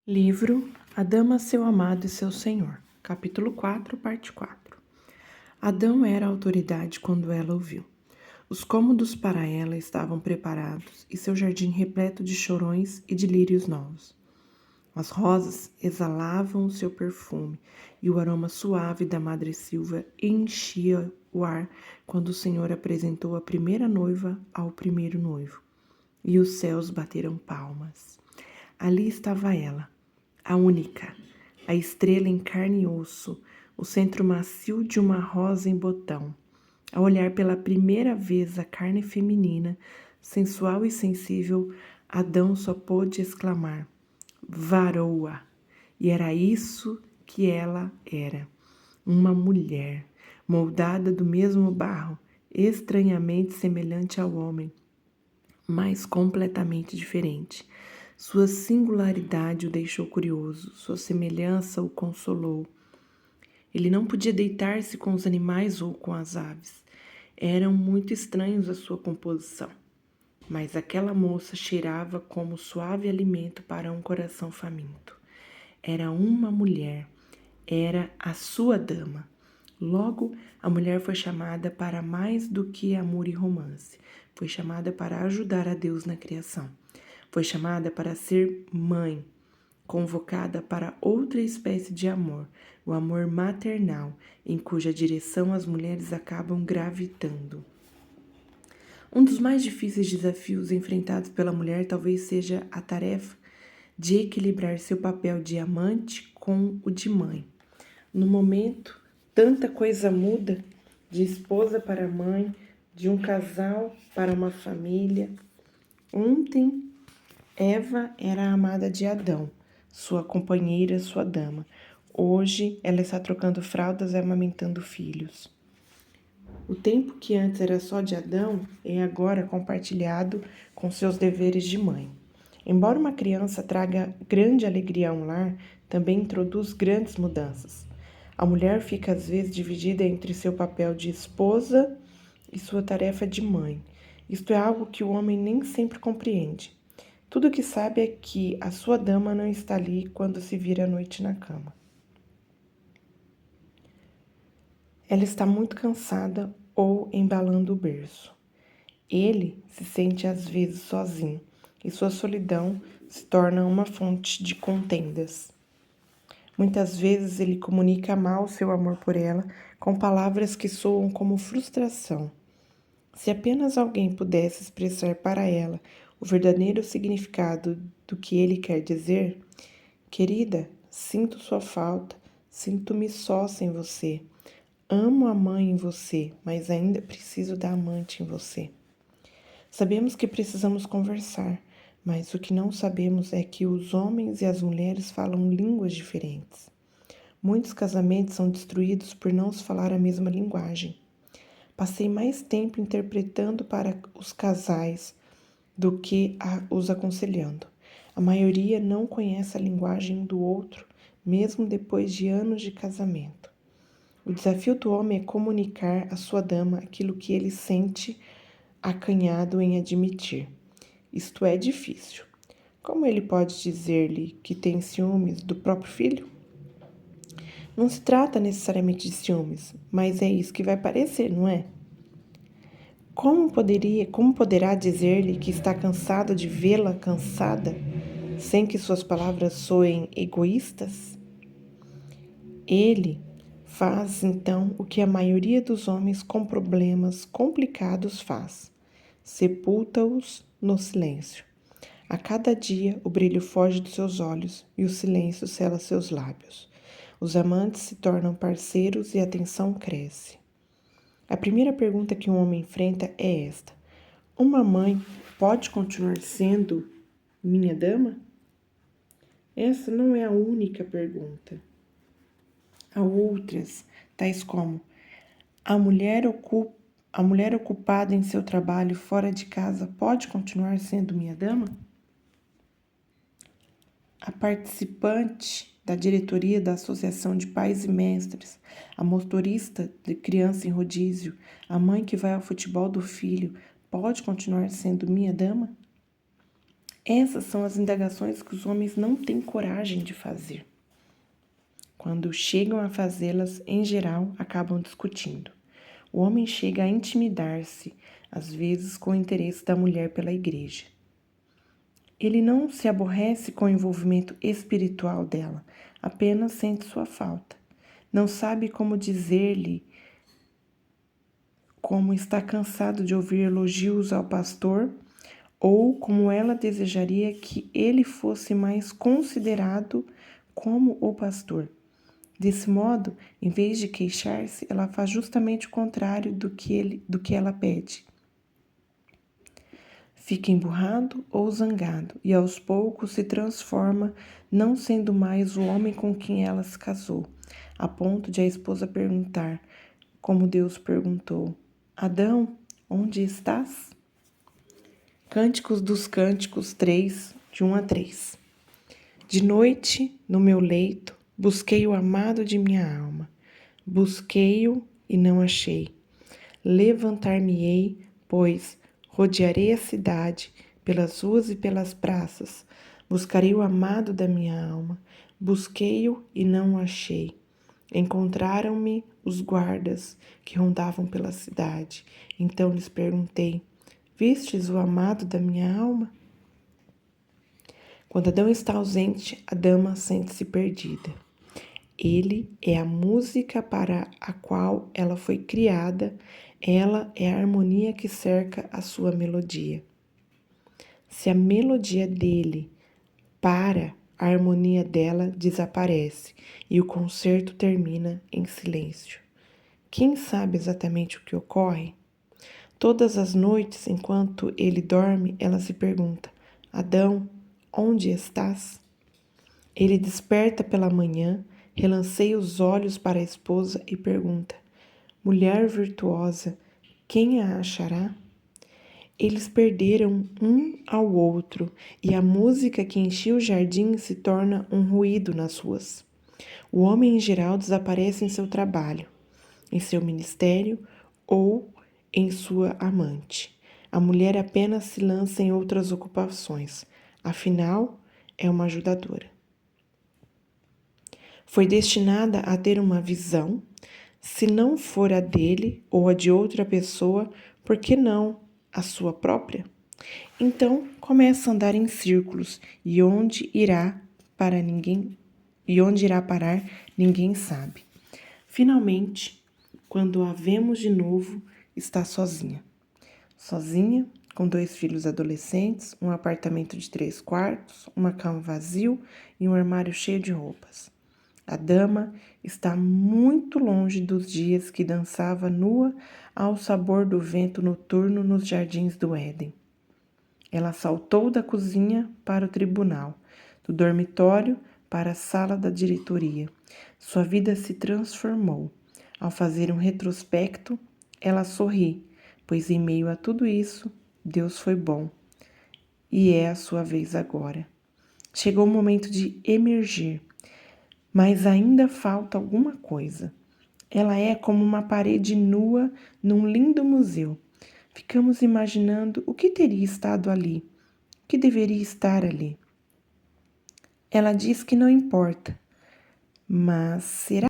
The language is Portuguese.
Livro A Dama, Seu Amado e Seu Senhor, capítulo 4, parte 4. Adão era a autoridade quando ela o viu. Os cômodos para ela estavam preparados e seu jardim repleto de chorões e de lírios novos. As rosas exalavam o seu perfume e o aroma suave da madressilva enchia o ar quando o Senhor apresentou a primeira noiva ao primeiro noivo. E os céus bateram palmas. Ali estava ela, a única, a estrela em carne e osso, o centro macio de uma rosa em botão. Ao olhar pela primeira vez a carne feminina, sensual e sensível, Adão só pôde exclamar: varoa! E era isso que ela era, uma mulher, moldada do mesmo barro, estranhamente semelhante ao homem, mas completamente diferente. Sua singularidade o deixou curioso, sua semelhança o consolou. Ele não podia deitar-se com os animais ou com as aves. Eram muito estranhos a sua composição. Mas aquela moça cheirava como suave alimento para um coração faminto. Era uma mulher, era a sua dama. Logo, a mulher foi chamada para mais do que amor e romance. Foi chamada para ajudar a Deus na criação. Foi chamada para ser mãe, convocada para outra espécie de amor, o amor maternal, em cuja direção as mulheres acabam gravitando. Um dos mais difíceis desafios enfrentados pela mulher talvez seja a tarefa de equilibrar seu papel de amante com o de mãe. No momento, tanta coisa muda, de esposa para mãe, de um casal para uma família. Ontem, Eva era a amada de Adão, sua companheira, sua dama. Hoje, ela está trocando fraldas e amamentando filhos. O tempo que antes era só de Adão é agora compartilhado com seus deveres de mãe. Embora uma criança traga grande alegria a um lar, também introduz grandes mudanças. A mulher fica às vezes dividida entre seu papel de esposa e sua tarefa de mãe. Isto é algo que o homem nem sempre compreende. Tudo o que sabe é que a sua dama não está ali quando se vira à noite na cama. Ela está muito cansada ou embalando o berço. Ele se sente às vezes sozinho e sua solidão se torna uma fonte de contendas. Muitas vezes ele comunica mal seu amor por ela com palavras que soam como frustração. Se apenas alguém pudesse expressar para ela o verdadeiro significado do que ele quer dizer: querida, sinto sua falta, sinto-me só sem você. Amo a mãe em você, mas ainda preciso da amante em você. Sabemos que precisamos conversar, mas o que não sabemos é que os homens e as mulheres falam línguas diferentes. Muitos casamentos são destruídos por não se falar a mesma linguagem. Passei mais tempo interpretando para os casais do que os aconselhando. A maioria não conhece a linguagem do outro, mesmo depois de anos de casamento. O desafio do homem é comunicar à sua dama aquilo que ele sente acanhado em admitir. Isto é difícil. Como ele pode dizer-lhe que tem ciúmes do próprio filho? Não se trata necessariamente de ciúmes, mas é isso que vai parecer, não é? Como poderá dizer-lhe que está cansado de vê-la cansada, sem que suas palavras soem egoístas? Ele faz, então, o que a maioria dos homens com problemas complicados faz: sepulta-os no silêncio. A cada dia o brilho foge dos seus olhos e o silêncio sela seus lábios. Os amantes se tornam parceiros e a tensão cresce. A primeira pergunta que um homem enfrenta é esta: uma mãe pode continuar sendo minha dama? Essa não é a única pergunta. Há outras, tais como: a mulher ocupada em seu trabalho fora de casa pode continuar sendo minha dama? A participante da diretoria da Associação de Pais e Mestres, a motorista de criança em rodízio, a mãe que vai ao futebol do filho, pode continuar sendo minha dama? Essas são as indagações que os homens não têm coragem de fazer. Quando chegam a fazê-las, em geral, acabam discutindo. O homem chega a intimidar-se, às vezes com o interesse da mulher pela igreja. Ele não se aborrece com o envolvimento espiritual dela, apenas sente sua falta. Não sabe como dizer-lhe como está cansado de ouvir elogios ao pastor ou como ela desejaria que ele fosse mais considerado como o pastor. Desse modo, em vez de queixar-se, ela faz justamente o contrário do que ela pede. Fica emburrado ou zangado e aos poucos se transforma, não sendo mais o homem com quem ela se casou, a ponto de a esposa perguntar, como Deus perguntou: Adão, onde estás? Cânticos dos Cânticos 3, de 1 a 3. De noite, no meu leito, busquei o amado de minha alma. Busquei-o e não achei. Levantar-me-ei, pois rodearei a cidade, pelas ruas e pelas praças. Buscarei o amado da minha alma. Busquei-o e não o achei. Encontraram-me os guardas que rondavam pela cidade. Então lhes perguntei: vistes o amado da minha alma? Quando Adão está ausente, a dama sente-se perdida. Ele é a música para a qual ela foi criada, ela é a harmonia que cerca a sua melodia. Se a melodia dele para, a harmonia dela desaparece e o concerto termina em silêncio. Quem sabe exatamente o que ocorre? Todas as noites, enquanto ele dorme, ela se pergunta: Adão, onde estás? Ele desperta pela manhã, relanceia os olhos para a esposa e pergunta: mulher virtuosa, quem a achará? Eles perderam um ao outro e a música que enchia o jardim se torna um ruído nas ruas. O homem em geral desaparece em seu trabalho, em seu ministério ou em sua amante. A mulher apenas se lança em outras ocupações, afinal, é uma ajudadora. Foi destinada a ter uma visão, se não for a dele ou a de outra pessoa, por que não a sua própria? Então começa a andar em círculos e onde irá parar ninguém sabe. Finalmente, quando a vemos de novo, está sozinha. Sozinha, com 2 filhos adolescentes, um apartamento de 3 quartos, uma cama vazio e um armário cheio de roupas. A dama está muito longe dos dias que dançava nua ao sabor do vento noturno nos jardins do Éden. Ela saltou da cozinha para o tribunal, do dormitório para a sala da diretoria. Sua vida se transformou. Ao fazer um retrospecto, ela sorri, pois em meio a tudo isso, Deus foi bom. E é a sua vez agora. Chegou o momento de emergir. Mas ainda falta alguma coisa. Ela é como uma parede nua num lindo museu. Ficamos imaginando o que teria estado ali, o que deveria estar ali. Ela diz que não importa, mas será